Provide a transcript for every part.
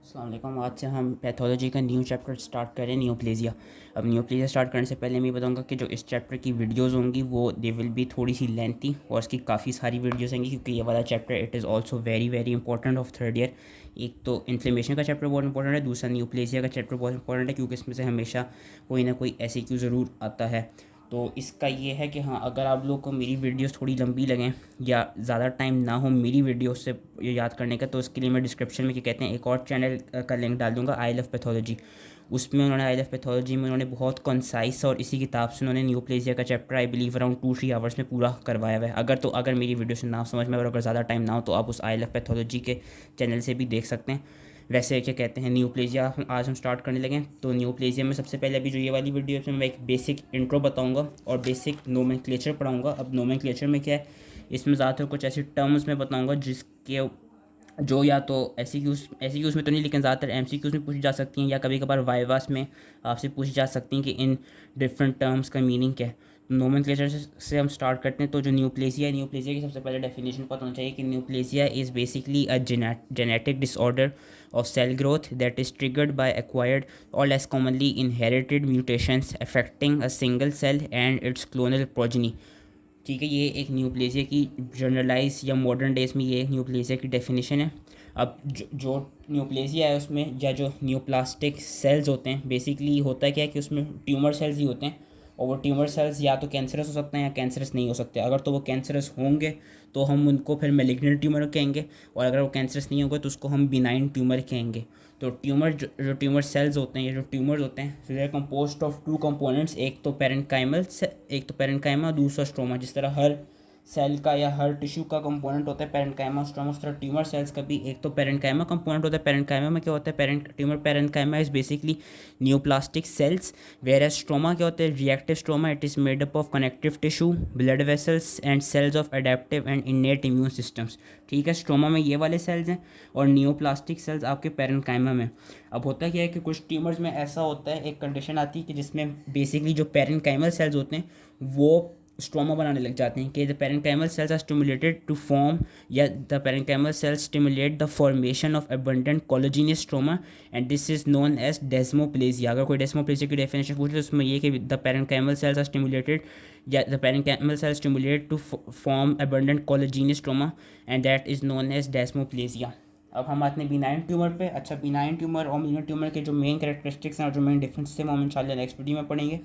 अस्सलाम वालेकुम। आज से हम पैथोलॉजी का न्यू चैप्टर स्टार्ट करें, नियोप्लेजिया। अब नियोप्लेजिया स्टार्ट करने से पहले मैं ये बताऊंगा कि जो इस चैप्टर की वीडियोस होंगी वो दे विल बी थोड़ी सी लेंथी, और इसकी काफ़ी सारी वीडियोस होंगी क्योंकि ये वाला chapter it is also very very important of third year. एक तो इन्फ्लेमेशन का चैप्टर बहुत इंपॉर्टेंट है, दूसरा नियोप्लेजिया का चैप्टर बहुत इंपॉर्टेंट है क्योंकि इसमें से हमेशा कोई ना कोई SAQ ज़रूर आता है। तो इसका ये है कि हाँ, अगर आप लोग को मेरी वीडियोस थोड़ी लंबी लगें या ज़्यादा टाइम ना हो मेरी वीडियो से ये याद करने का, तो इसके लिए मैं डिस्क्रिप्शन में क्या कहते हैं एक और चैनल का लिंक डाल दूंगा, आई लव पैथोलॉजी। उसमें उन्होंने आई लव पैथोलॉजी में उन्होंने बहुत कंसाइस और इसी किताब से उन्होंने न्यूप्लेजिया का chapter I believe around 2-3 hours में पूरा करवाया हुआ है। अगर मेरी वीडियो से ना समझ में और अगर ज़्यादा टाइम ना हो तो आप उस आई लव पैथोलॉजी के चैनल से भी देख सकते हैं। वैसे क्या कहते हैं न्यूप्लेजिया आज हम स्टार्ट करने लगे। तो न्यूप्लेजिया में सबसे पहले अभी जो ये वाली वीडियो है मैं एक बेसिक इंट्रो बताऊंगा और बेसिक नोमेनक्लेचर पढ़ाऊंगा। अब नोमेनक्लेचर में क्या है, इसमें ज़्यादातर कुछ ऐसे टर्म्स में बताऊंगा जिसके जो या तो एस सी क्यूज़ में तो नहीं, लेकिन ज़्यादातर MCQs में पूछी जा सकती हैं या कभी कभार वाइवास में आपसे पूछी जा सकती हैं कि इन डिफरेंट टर्म्स का मीनिंग क्या है। नोमेनक्लेचर से हम स्टार्ट करते हैं। तो जो न्यूप्लेजिया है, न्यूप्लेजिया की सबसे पहले डेफिनेशन पता होना चाहिए कि neoplasia is basically a genetic disorder of cell growth that is triggered by acquired or less commonly inherited mutations affecting a single cell and its clonal progeny। ठीक है, ये एक न्यूप्लेजिया की जनरलाइज या मॉडर्न डेज में ये एक neoplasia की डेफिनेशन है। अब जो न्यूप्लेजिया है उसमें या जो न्यूप्लास्टिक सेल्स होते हैं, बेसिकली होता है क्या है कि उसमें ट्यूमर सेल्स ही होते हैं, और वो ट्यूमर सेल्स या तो कैंसरस हो सकते हैं या कैंसरस नहीं हो सकते। अगर तो वो कैंसरस होंगे तो हम उनको फिर मेलिग्नेंट ट्यूमर कहेंगे, और अगर वो कैंसरस नहीं होंगे तो उसको हम बिनाइन ट्यूमर कहेंगे। तो ट्यूमर जो ट्यूमर सेल्स होते हैं या जो ट्यूमर्स होते हैं, they are composed of 2 components, एक तो पेरेंकाइमा, दूसरा स्ट्रोमा। जिस तरह हर सेल का या हर टिश्यू का कंपोनेंट होता है पेरेंकाइमा स्ट्रोमा, उस तरह ट्यूमर सेल्स का भी एक तो पेरेंकाइमा कंपोनेंट होता है। पेरेंकाइमा में क्या होता है, tumour parenchyma is basically neoplastic cells, whereas stroma क्या होता है, reactive stroma. It is made up of connective tissue, blood vessels and cells of adaptive and innate immune systems. ठीक है, स्ट्रोमा में ये वाले सेल्स हैं और न्यूप्लास्टिक सेल्स आपके पेरेंकाइमा में। अब होता क्या है कि कुछ ट्यूमर्स में ऐसा होता है, एक कंडीशन आती है कि जिसमें बेसिकली जो पेरेंकाइमल सेल्स होते हैं वो स्ट्रोमा बनाने लग जाते हैं कि the parenchymal cells are stimulated to form, या the parenchymal cells stimulate the formation of abundant collagenous stroma, and this is known as desmoplasia. अगर कोई डेस्मोप्लेजिया की डेफिनेशन पूछे तो उसमें ये कि the parenchymal cells are stimulated, या the parenchymal cells stimulate to form abundant collagenous stroma, and that is known as desmoplasia. अब हम आते हैं बिनाइन ट्यूमर पे। अच्छा, बिनाइन ट्यूमर और मेलिग्नेंट ट्यूमर के जो मेन कैरेक्टरिस्टिक्स हैं और जो मेन डिफरेंस है वो हम इंशाल्लाह नेक्स्ट वीडियो में पढ़ेंगे।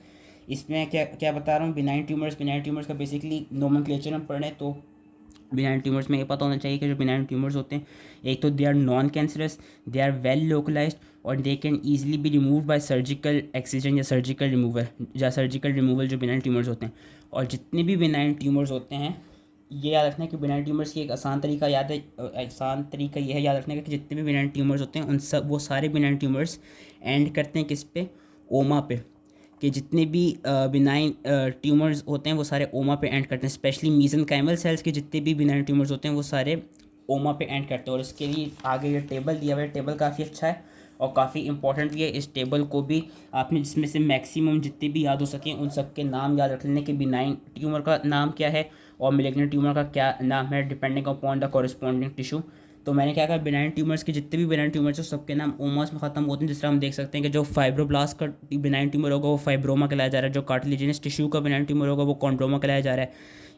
इसमें क्या क्या बता रहा हूँ, बिनाइन ट्यूमर्स का बेसिकली नोमेनक्लेचर हम पढ़ें तो बिनाइन ट्यूमर्स में ये पता होना चाहिए कि जो बिनाइन ट्यूमर्स होते हैं, एक तो they are non cancerous, they are well localised, और they can easily be remove by surgical excision या सर्जिकल रिमूवल जो बिनाइन ट्यूमर्स होते हैं। और जितने भी बिनाइन ट्यूमर्स होते हैं, ये याद रखना है कि बिनाइन ट्यूमर्स की एक आसान तरीका ये है याद रखने का कि जितने भी बिनाइन ट्यूमर्स होते हैं उन सब वो सारे बिनाइन ट्यूमर्स एंड करते हैं किस पे, ओमा पे। कि जितने भी बिनाइन ट्यूमर्स होते हैं वो सारे ओमा पे एंड करते हैं, स्पेशली मीज़ेनकाइमल सेल्स के जितने भी बिनाइन ट्यूमर्स होते हैं वो सारे ओमा पे एंड करते हैं। और इसके लिए आगे ये टेबल दिया हुआ है, टेबल काफ़ी अच्छा है और काफ़ी इंपॉर्टेंट भी है। इस टेबल को भी आपने जिसमें से मैक्सिमम जितने भी याद हो सकें उन सब के नाम याद रख लेने कि बिनाइन ट्यूमर का नाम क्या है और मेलिग्नेंट ट्यूमर का क्या नाम है, depending upon the corresponding tissue. तो मैंने क्या कहा, बिनाइन ट्यूमर्स के जितने भी बिनाइन ट्यूमर्स हैं सबके नाम ओमास में ख़त्म होते हैं। जिस तरह हम देख सकते हैं कि जो फाइब्रोब्लास्ट का बिनाइन ट्यूमर होगा वो फाइब्रोमा कहलाया जा रहा है, जो कार्टिलेजिनस टिश्यू का बिनाइन ट्यूमर होगा वो कॉन्ड्रोमा कहलाया जा रहा है।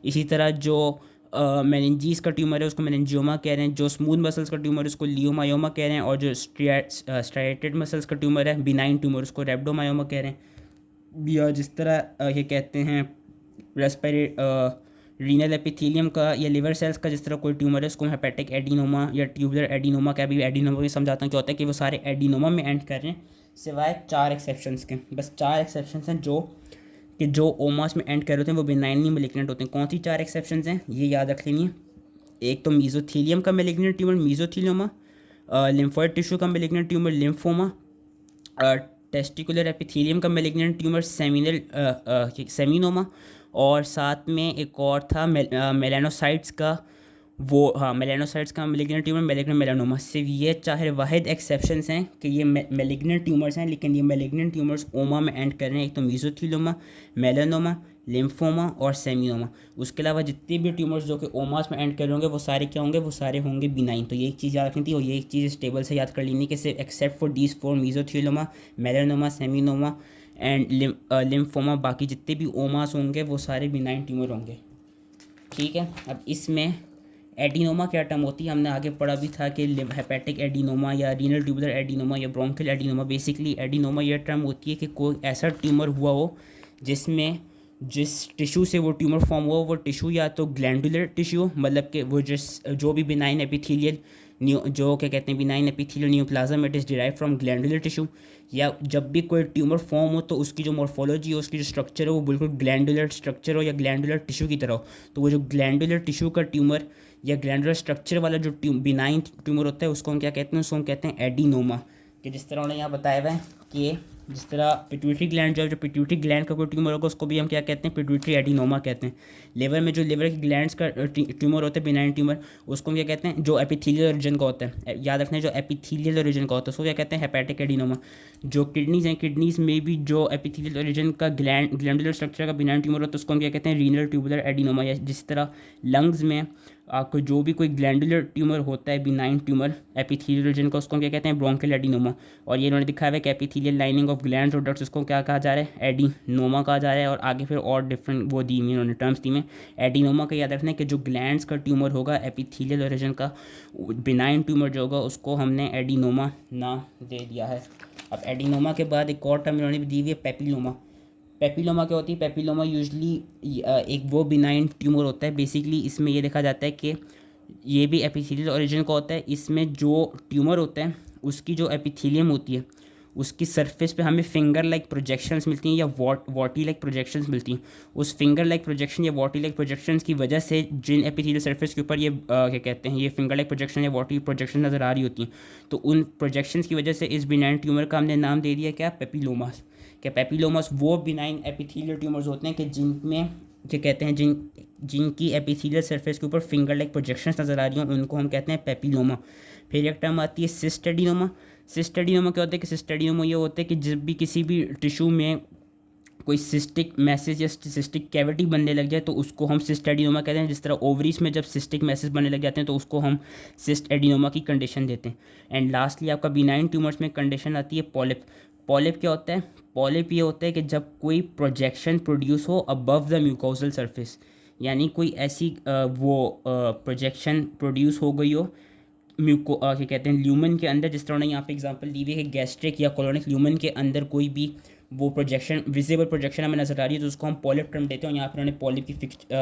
इसी तरह जो मेनिंजीज का ट्यूमर है उसको मेनिंजियोमा कह रहे हैं, जो स्मूथ मसल्स का ट्यूमर है उसको लियोमायोमा कह रहे हैं, और जो स्ट्राइटेड मसल्स का ट्यूमर है बिनाइन ट्यूमर उसको रेब्डोमायोमा कह रहे हैं। या जिस तरह ये कहते हैं रेस्पिरेट रीनल एपिथेलियम का या लिवर सेल्स का जिस तरह कोई ट्यूमर है उसको हेपेटिक एडिनोमा या ट्यूबुलर एडिनोमा का भी एडिनोमा भी समझाता हूँ क्या होता है कि वो सारे एडिनोमा में एंड कर रहे हैं, सिवाय 4 एक्सेप्शंस के। बस 4 एक्सेप्शंस हैं जो ओमास में एंड कर रहे होते हैं वो बिनाइन नहीं मेलिग्नेंट होते हैं। कौन सी 4 एक्सेप्शंस हैं ये याद रख लेनी है। एक तो मीजोथीलियम का मेलिग्नेंट ट्यूमर मीजोथीलियोमा, लिम्फोइड टिश्यू का malignant tumour lymphoma, testicular epithelium का मेलिग्नेंट ट्यूमर सेमिनोमा, और साथ में एक और था मेलानोसाइट्स का, वो हाँ मेलानोसाइट्स का मेलिग्नेंट ट्यूमर मेलिग्नेंट मेलानोमा। सिर्फ ये 4 वाहिद एक्सेप्शंस हैं कि ये मेलिग्नेंट ट्यूमर्स हैं, लेकिन ये मेलिग्नेंट ट्यूमर्स ओमा में एंड कर रहे हैं। एक तो मीजोथीलियोमा, मेलानोमा, लिम्फोमा और सेमिनोमा। उसके अलावा जितने भी ट्यूमर्स जो कि ओमास में एंड कर रहे होंगे वो सारे क्या होंगे, वो सारे होंगे बिनाइन। तो ये एक चीज़ याद रखनी थी और ये एक चीज़ टेबल से याद कर लेनी कि सिर्फ except for these four, मीजोथेलियोमा, melanoma, seminoma and lymphoma, बाकी जितने भी ओमास होंगे वो सारे बिनाइन ट्यूमर होंगे। ठीक है, अब इसमें एडिनोमा क्या टर्म होती है, हमने आगे पढ़ा भी था कि हेपेटिक एडिनोमा या रीनल ट्यूबुलर एडिनोमा या ब्रोंकियल एडिनोमा। बेसिकली एडिनोमा यह टर्म होती है कि कोई ऐसा ट्यूमर हुआ हो जिसमें जिस टिश्यू से वो ट्यूमर फॉर्म हुआ वो टिश्यू या तो ग्लैंडुलर टिश्यू, मतलब कि वो जो भी बिनाइन एपिथेलियल जो क्या कहते हैं benign epithelial neoplasm it is derive from glandular tissue, या जब भी कोई ट्यूमर फॉर्म हो तो उसकी जो मॉर्फोलॉजी हो, उसकी जो स्ट्रक्चर हो वो बिल्कुल ग्लैंडुलर स्ट्रक्चर हो या ग्लैंडुलर टिश्यू की तरह हो। तो वो जो ग्लैंडुलर टिश्यू का ट्यूमर या ग्लैंडुलर स्ट्रक्चर वाला जो बिनाइन ट्यूमर होता है उसको हम क्या कहते हैं, उसको हम कहते हैं एडिनोमा। कि जिस तरह उन्होंने यहाँ बताया हुआ है कि जिस तरह पिट्यूटरी ग्लैंड जो पिट्यूटरी ग्लैंड का कोई ट्यूमर होगा उसको भी हम क्या कहते हैं, पिट्यूटरी एडिनोमा कहते हैं। लिवर में जो लिवर की ग्लैंड्स का ट्यूमर होता है बिनाइन ट्यूमर, उसको हम क्या कहते हैं, जो एपिथेलियल रीजन का होता है, याद रखना है जो एपिथेलियल रीजन का होता है उसको क्या कहते हैं, हेपेटिक एडिनोमा। जो किडनीज हैं, किडनीज में भी जो एपिथेलियल रीजन का ग्लैंडुलर स्ट्रक्चर का बिनाइन ट्यूमर होता है उसको हम क्या कहते हैं, रीनल ट्यूबुलर एडिनोमा। या जिस तरह लंग्स में आपको जो भी कोई ग्लैंडुलर ट्यूमर होता है बिनाइन ट्यूमर एपिथेलियल रीजन का उसको हम क्या कहते हैं, ब्रोंकियल एडिनोमा। और ये उन्होंने दिखाया है कि एपिथेलियल लाइनिंग ऑफ ग्लैंड्स और डक्ट्स उसको क्या कहा जा रहा है, एडिनोमा कहा जा रहा है। और आगे फिर और डिफरेंट वो दी हुई उन्होंने टर्म्स दी में। एडिनोमा का याद रखना है कि जो ग्लैंड्स का ट्यूमर होगा एपिथेलियल रीजन का बिनाइन ट्यूमर जो होगा उसको हमने एडिनोमा नाम दे दिया है। अब एडिनोमा के बाद एक और टर्म इन्होंने दी हुई है, पेपिलोमा। पेपिलोमा क्या होती है, पेपिलोमा यूजली एक वो बिनाइन ट्यूमर होता है। बेसिकली इसमें ये देखा जाता है कि ये भी एपिथेलियल ओरिजिन का होता है। इसमें जो ट्यूमर होता है उसकी जो एपिथेलियम होती है उसकी सरफेस पे हमें फिंगर लाइक प्रोजेक्शंस मिलती हैं या वॉटी लाइक प्रोजेक्शंस मिलती हैं। उस फिंगर लाइक प्रोजेक्शन या वॉटी लाइक प्रोजेक्शंस की वजह से जिन एपिथेलियल सरफेस के ऊपर ये क्या कहते हैं, ये फिंगर लाइक प्रोजेक्शन या वॉटी प्रोजेक्शन नज़र आ रही होती हैं, तो उन प्रोजेक्शंस की वजह से इस बिनाइन ट्यूमर का हमने नाम दे दिया क्या, पेपिलोमास। क्या पेपिलोमास वो बिनाइन एपिथेलियल ट्यूमर्स होते हैं कि जिनमें क्या कहते हैं, जिनकी एपिथेलियल सरफेस के ऊपर फिंगर लाइक प्रोजेक्शंस नज़र आ रही हैं उनको हम कहते हैं पेपिलोमा। फिर एक टर्म आती है सिस्ट एडिनोमा। सिस्ट एडिनोमा क्या होता है कि सिस्ट एडिनोमा ये होता है कि जब भी किसी भी टिश्यू में कोई सिस्टिक मैसेज या सिस्टिक कैविटी बनने लग जाए तो उसको हम सिस्ट एडिनोमा कहते हैं। जिस तरह ओवरीज में जब सिस्टिक मैसेज बनने लग जाते हैं तो उसको हम सिस्ट एडिनोमा की कंडीशन देते हैं। एंड लास्टली आपका बिनाइन ट्यूमर्स में कंडीशन आती है पॉलिप। पॉलिप क्या होता है, पॉलिप ये होता है कि जब कोई प्रोजेक्शन प्रोड्यूस हो अबव द म्यूकोजल सरफेस, यानी कोई ऐसी वो प्रोजेक्शन प्रोड्यूस हो गई हो क्या कहते हैं ल्यूमन के अंदर। जिस तरह ने यहाँ पे एग्जांपल दी हुई है कि गैस्ट्रिक या कोलोनिक ल्यूमन के अंदर कोई भी वो प्रोजेक्शन विजिबल प्रोजेक्शन हमें नजर आ रही है तो उसको हम पॉलिप टर्म देते हैं। और यहाँ पर उन्होंने पॉलिप की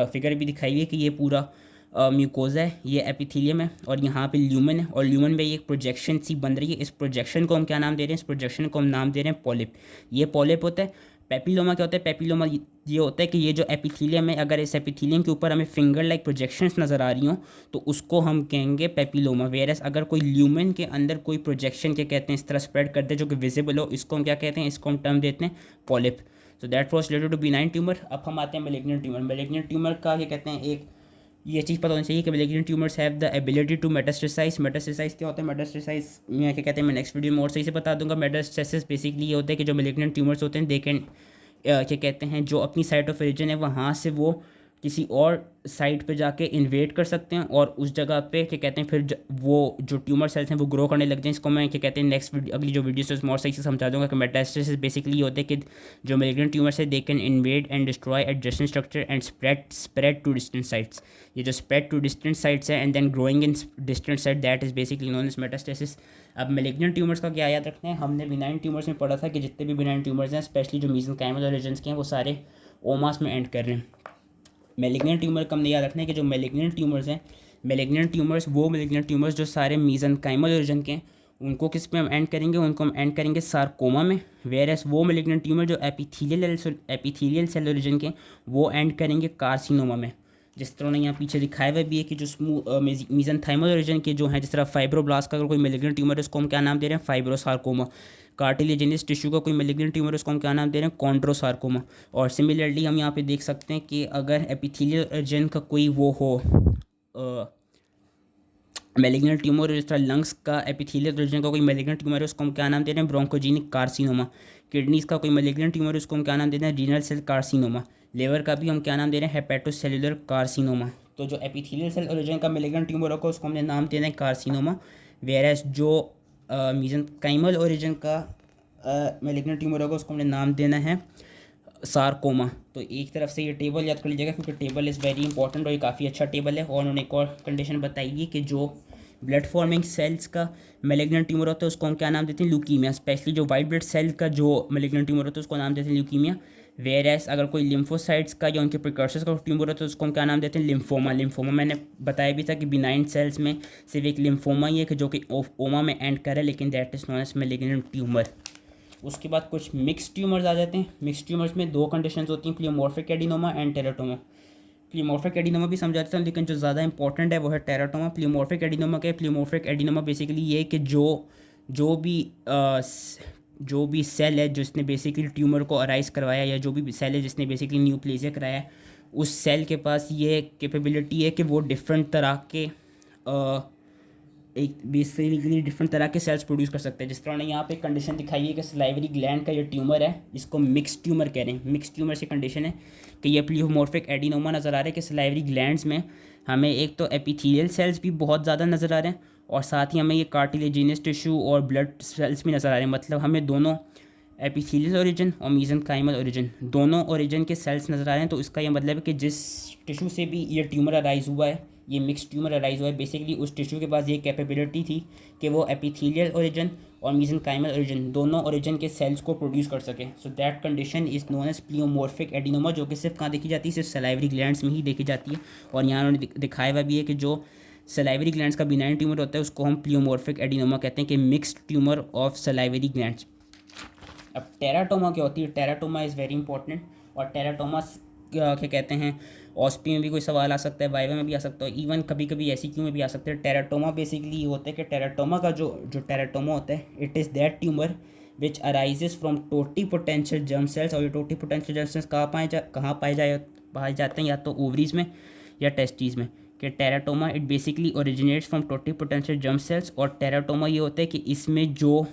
फिगर भी दिखाई हुई है कि ये पूरा म्यूकोजा है, ये एपिथेलियम है और यहाँ पे ल्यूमन है और ल्यूमन में ये एक प्रोजेक्शन सी बन रही है। इस प्रोजेक्शन को हम क्या नाम दे रहे हैं, इस प्रोजेक्शन को हम नाम दे रहे हैं पॉलिप। ये पॉलिप होता है। पेपिलोमा क्या होता है, पेपिलोमा ये होता है कि ये जो एपिथेलियम है अगर इस एपिथेलियम के ऊपर हमें फिंगर लाइक प्रोजेक्शंस नज़र आ रही हों तो उसको हम कहेंगे पेपिलोमा। वेरस अगर कोई ल्यूमन के अंदर कोई प्रोजेक्शन क्या कहते हैं इस तरह स्प्रेड करते हैं जो कि विजिबल हो, इसको हम क्या कहते हैं, इसको हम टर्म देते हैं polyp. So that was related to benign tumour. अब हम आते हैं मैलिग्नेंट ट्यूमर। मैलिग्नेंट ट्यूमर का क्या कहते हैं, एक ये चीज़ पता होनी चाहिए कि malignant tumours have the ability to metastasize. Metastasize क्या होता है, मेटास्टेसाइज मैं क्या कहते हैं मैं नेक्स्ट वीडियो में और सही से बता दूंगा। मेटास्टेसिस बेसिकली ये होता है कि जो मैलिग्नेंट ट्यूमर्स होते हैं दे कैन क्या कहते हैं जो अपनी साइट ऑफ ओरिजिन है वहाँ से वो किसी और साइट पे जाके इन्वेट कर सकते हैं और उस जगह पे क्या कहते हैं फिर वो जो ट्यूमर सेल्स हैं वो ग्रो करने लग जाएं। इसको मैं क्या कहते हैं नेक्स्ट अगली जो वीडियो से उसमें और सही से समझा दूंगा कि मेटास्टेसिस बेसिकली ये होते हैं कि जो मैलिग्नेंट ट्यूमर्स है they can invade and destroy adjacent structure and spread to distant sites. ये जो स्प्रेड टू डिस्टेंट साइट्स है and then growing in distant site that is basically known as metastasis. अब मैलिग्नेंट ट्यूमर्स का क्या याद रखना है, हमने बिनाइन ट्यूमर्स में पढ़ा था कि जितने भी बिनाइन ट्यूमर्स हैं स्पेशली जो मीसेंकाइमल रीजन्स के हैं वो सारे ओमास में एंड कर रहे हैं। मैलिग्नेंट ट्यूमर का हमने याद रखना है कि जो मैलिग्नेंट ट्यूमर्स हैं, मैलिग्नेंट ट्यूमर्स वो मैलिग्नेंट ट्यूमर्स जो सारे मीसेंकाइमल रीजन के हैं उनको किस पे हम एंड करेंगे, उनको हम एंड करेंगे सार्कोमा में। वेरएस वो मैलिग्नेंट ट्यूमर जो एपिथेलियल सेल रीजन के वो एंड करेंगे कार्सिनोमा में। जिस तरह ने यहाँ पीछे दिखाया हुआ भी है कि जो मीसेंकाइमल रीजन के जो हैं जिस तरह फाइब्रोब्लास्ट का अगर कोई मैलिग्नेंट ट्यूमर है उसको हम क्या नाम दे रहे हैं, फाइब्रोसार्कोमा। कार्टिलेजिनस टिश्यू का कोई मैलिग्नेंट ट्यूमर है उसको हम क्या नाम दे रहे हैं, कॉन्ड्रोसार्कोमा। और सिमिलरली हम यहाँ पे देख सकते हैं कि अगर एपिथेलियल रीजन का कोई वो हो मैलिग्नेंट ट्यूमर, जिस तरह लंग्स का एपिथेलियल रीजन का कोई मैलिग्नेंट ट्यूमर है उसको हम क्या नाम दे रहे हैं, ब्रोंकोजेनिक कार्सिनोमा। किडनीज का कोई मैलिग्नेंट ट्यूमर है उसको हम क्या नाम दे रहे हैं, रीनल सेल कार्सिनोमा। लिवर का भी हम क्या नाम दे रहे हैं, हेपेटोसेलुलर कार्सिनोमा। तो जो एपिथेलियल सेल ओरिजिन का मेलिग्नेंट ट्यूमर होगा उसको हमने नाम दे दें कार्सिनोमा, वेयरएस जो मीजेंकाइमल ओरिजिन का मेलिग्नेंट ट्यूमर होगा उसको हमने नाम देना है सार्कोमा। तो एक तरफ से ये टेबल याद कर लीजिएगा क्योंकि टेबल इज़ वेरी इंपॉर्टेंट और ये काफ़ी अच्छा टेबल है। और उन्होंने एक और कंडीशन बताई है कि जो ब्लड फॉर्मिंग सेल्स का मेलिग्नेंट ट्यूमर होता है उसको हम क्या नाम देते हैं, ल्यूकीमिया। स्पेशली जो वाइट ब्लड सेल का जो मेलिग्नेंट ट्यूमर होता है उसको नाम देते हैं ल्यूकीमिया। वेयर एस अगर कोई लिम्फोसाइट्स का या उनके प्रिकर्सर्स का ट्यूमर होता है तो उसको हम क्या नाम देते हैं, लिम्फोमा। लिम्फोमा मैंने बताया भी था कि बिनाइन सेल्स में सिर्फ एक लिम्फोमा ही है कि जो कि ओमा में एंड करे, लेकिन that is known as malignant tumour. उसके बाद कुछ मिक्स ट्यूमर्स आ जाते हैं। मिक्स ट्यूमर्स में दो कंडीशंस होती हैं, pleomorphic adenoma and teratoma. Pleomorphic adenoma भी समझाते हैं लेकिन जो ज़्यादा इंपॉर्टेंट है वो है टेराटोमा। प्लियोमॉर्फिक एडिनोमा के प्लियोमॉर्फिक एडिनोमा बेसिकली ये है कि जो भी सेल है जिसने बेसिकली ट्यूमर को अराइज करवाया या जो भी सेल है जिसने बेसिकली न्यूप्लेजिया कराया, उस सेल के पास ये कैपेबिलिटी है कि वो डिफरेंट तरह के एक बेसिकली डिफरेंट तरह के सेल्स प्रोड्यूस कर सकते हैं। जिस तरह ने यहाँ पे एक कंडीशन दिखाई है कि सलाइवरी ग्लैंड का ये ट्यूमर है जिसको मिक्स ट्यूमर कह रहे हैं। मिक्स ट्यूमर से कंडीशन है कि ये प्लियोमॉर्फिक एडिनोमा नज़र आ रहा है कि सलाइवरी ग्लैंड्स में हमें एक तो एपिथेलियल सेल्स भी बहुत ज़्यादा नज़र आ रहे हैं और साथ ही हमें ये कार्टिलेजिनस टिश्यू और ब्लड सेल्स भी नज़र आ रहे हैं। मतलब हमें दोनों एपिथेलियल ओरिजिन और मीजेंकाइमल ओरिजिन दोनों ओरिजिन के सेल्स नज़र आ रहे हैं। तो इसका ये मतलब है कि जिस टिश्यू से भी ये ट्यूमर अराइज हुआ है, ये मिक्स ट्यूमर अराइज हुआ है, बेसिकली उस टिश्यू के पास ये कैपेबिलिटी थी कि वो एपिथेलियल ओरिजिन और मीजेंकाइमल ओरिजिन दोनों ओरिजिन के सेल्स को प्रोड्यूस कर सके। So that condition is known as pleomorphic adenoma, जो कि सिर्फ कहाँ देखी जाती है, सिर्फ सलाइवरी ग्लैंड्स में ही देखी जाती है। और यहाँ उन्होंने दिखाया हुआ भी है कि जो सलाइवरी ग्लैंड्स का बिनाइन ट्यूमर होता है उसको हम प्लियोमॉर्फिक एडिनोमा कहते हैं कि mixed tumour of salivary glands. अब टेराटोमा क्या होती है, टेराटोमा इज़ वेरी इंपॉर्टेंट। और टेराटोमा क्या कहते हैं, ऑस्पी में भी कोई सवाल आ सकता है, वाइवा में भी आ सकता है, इवन कभी कभी एसीक्यू में भी आ सकता है। टेराटोमा बेसिकली ये होता है कि टेराटोमा का जो टेराटोमा होता है, it is that tumour which arises from टोटी पोटेंशियल जर्म सेल्स। और ये टोटी पोटेंशियल जर्म सेल्स कहाँ पाए जाते हैं, या तो ओवरीज में या टेस्टीज में। कि teratoma it basically originates from टोटी पोटेंशियल जर्म सेल्स। और टेराटोमा ये होता है कि इसमें जो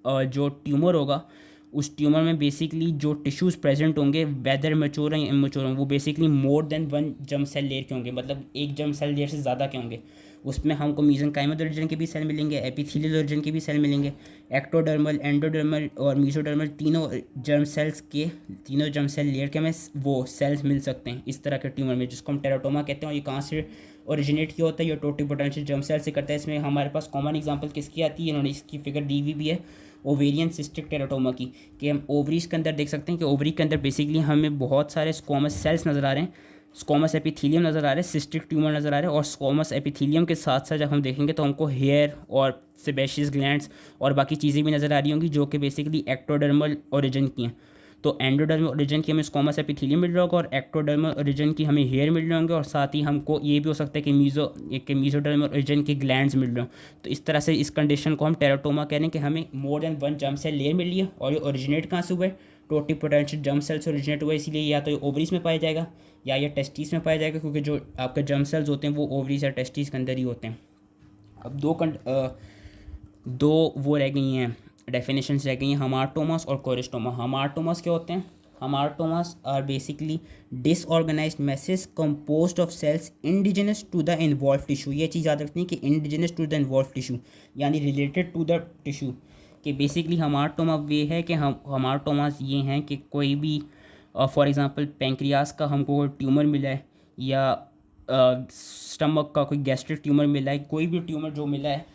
ट्यूमर होगा उस ट्यूमर में बेसिकली जो टिश्यूज़ प्रेजेंट होंगे वेदर मैच्योर हैं या इमेच्योर होंगे, वो basically more than one germ cell layer के होंगे, मतलब एक जर्म सेल लेयर से ज़्यादा के होंगे। उसमें हमको मीजेंकाइमल ओरिजिन के भी सेल मिलेंगे, एपिथेलियल ओरिजिन के भी सेल मिलेंगे, एक्टोडर्मल, एंडोडर्मल और मीसोडर्मल तीनों जर्म सेल लेयर के हमें वो सेल्स मिल सकते हैं इस तरह के ट्यूमर में, जिसको हम टेराटोमा कहते हैं। और ये कहाँ से ओरिजिनेट किया होता है, ये टोटी पोटेंशियल जर्म सेल से करता है। इसमें हमारे पास कॉमन एग्जांपल किसकी आती है, इन्होंने इसकी फिगर दी हुई भी है ओवेरियन सिस्टिक टेराटोमा की, कि हम ओवरीज के अंदर देख सकते हैं कि ओवरी के अंदर बेसिकली हमें बहुत सारे स्क्वामस सेल्स नज़र आ रहे हैं, स्क्वामस एपिथेलियम नज़र आ रहा है, सिस्टिक ट्यूमर नज़र आ रहे हैं। और स्क्वामस एपिथेलियम के साथ साथ जब हम देखेंगे तो हमको हेयर और सेबेशियस ग्लैंड्स और बाकी चीज़ें भी नज़र आ रही होंगी जो कि बेसिकली एक्टोडर्मल ओरिजिन की हैं। तो एंडोडर्मल ओरिजिन की हमें स्क्वामस एपिथेलियम मिल रहा होगा और एक्टोडर्मल ओरिजिन की हमें हेयर मिल रहे होंगे। और साथ ही हमको ये भी हो सकता है कि मीजोडर्मल ओरिजिन के ग्लैंड्स मिल रहे हों। तो इस तरह से इस कंडीशन को हम टेराटोमा कह रहे हैं कि हमें more than one germ cell layer मिल रही है। और ये ओरिजिनेट कहाँ से हुआ है, टोटी पोटेंशियल जर्म सेल से ओरिजिनेट हुआ है। इसीलिए या तो ये ओवरीज में पाया जाएगा या ये टेस्टिस में पाया जाएगा, क्योंकि जो आपके जर्म सेल्स होते हैं वो ओवरीज या टेस्टिस के अंदर ही होते हैं। अब दो वो रह गई हैं, डेफिनेशंस रह गई हैं, हमार्टोमास और कोरिस्टोमा। हमार्टोमास क्या होते हैं, hamartomas are basically disorganised masses composed of cells indigenous to the involve tissue. ये चीज़ याद रखनी है कि indigenous to the involve tissue यानी रिलेटेड टू द टिश्यू। कि बेसिकली हमार्टोमा वे है कि हमार्टोमास ये हैं कि कोई भी फॉर एग्जांपल पेंक्रियास का हमको कोई ट्यूमर मिला है या स्टमक का कोई गैस्ट्रिक ट्यूमर मिला है, कोई भी ट्यूमर जो मिला है,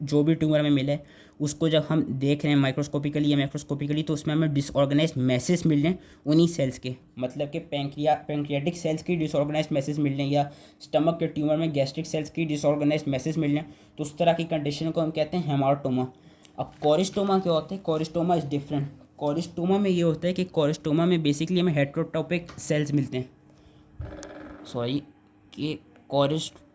जो भी ट्यूमर हमें मिला है उसको जब हम देख रहे हैं माइक्रोस्कोपिकली या मैक्रोस्कोपिकली तो उसमें हमें डिसऑर्गेनाइज्ड मैसेज मिल रहे हैं उन्हीं सेल्स के, मतलब कि पेंक्रियाटिक सेल्स की डिसऑर्गेनाइज्ड मैसेज मिल रहे हैं या स्टमक के ट्यूमर में गैस्ट्रिक सेल्स की डिसऑर्गेनाइज्ड मैसेज मिल रहे हैं। तो उस तरह की कंडीशन को हम कहते हैं हेमाटोमा। अब कोरिस्टोमा क्या होता है, कोरिस्टोमा इज़ डिफरेंट। कोरिस्टोमा में ये होता है कि कोरिस्टोमा में बेसिकली हमें हेट्रोटॉपिक सेल्स मिलते हैं, कि कोरिस्टोमा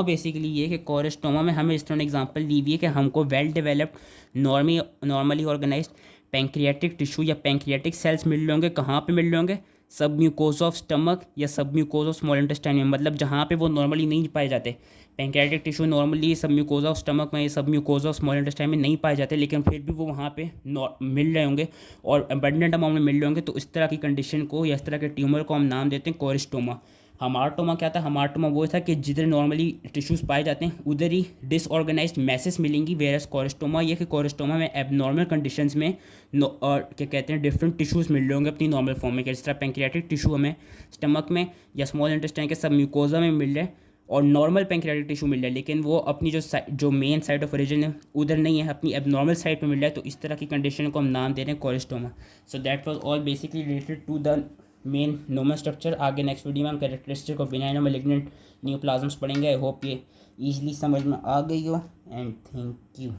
बेसिकली ये कि कोरिस्टोमा में हमें इस तरह एग्जांपल दी हुई है कि हमको well developed normally organised pancreatic tissue या पैंक्रियाटिक सेल्स मिल रहे होंगे। कहाँ पे मिल रहे होंगे, सब म्यूकोज ऑफ स्टमक या सब म्यूकोज ऑफ स्मॉल इंटेस्टाइन में, मतलब जहाँ पे वो नॉर्मली नहीं पाए जाते। पैंक्रियाटिक टिश्यू नॉर्मली सब म्यूकोजा ऑफ स्टमक में, सब म्यूकोजा ऑफ स्मॉल इंटेस्टाइन में नहीं पाए जाते, लेकिन फिर भी वो वहाँ पे मिल रहे होंगे और अबंडेंट अमाउंट में मिल रहे होंगे। तो इस तरह की कंडीशन को या इस तरह के ट्यूमर को हम नाम देते हैं कोरिस्टोमा। हमार्टोमा क्या था? हमार्टोमा वो था कि जिधर नॉर्मली टिश्यूज़ पाए जाते हैं उधर ही डिसऑर्गेनाइज्ड मैसेस मिलेंगी, वेरस कोरिस्टोमा ये कि कोरिस्टोमा में एबनॉर्मल कंडीशंस में और क्या कहते हैं डिफरेंट टिश्यूज़ मिल रहे होंगे अपनी नॉर्मल फॉर्म में, जिस तरह पैंक्रियाटिक टिश्यू हमें स्टमक में या स्मॉल इंटेस्टाइन के सब म्यूकोजा में मिल रहे हैं और नॉर्मल पैंक्रियाटिक टिश्यू मिल रहा है, लेकिन वो अपनी जो मेन साइड ऑफ ओरिजिन है उधर नहीं है, अपनी एबनॉर्मल साइड पे मिल रहा है। तो इस तरह की कंडीशन को हम नाम दे रहे हैं choristoma. So that was all basically related to the main normal structure. आगे नेक्स्ट वीडियो में हम कैरेक्टरिस्टिक ऑफ बिनाइन और मैलिग्नेंट न्यूप्लाज्म्स पढ़ेंगे। आई होप ये ईजिली समझ में आ गई हो एंड थैंक यू।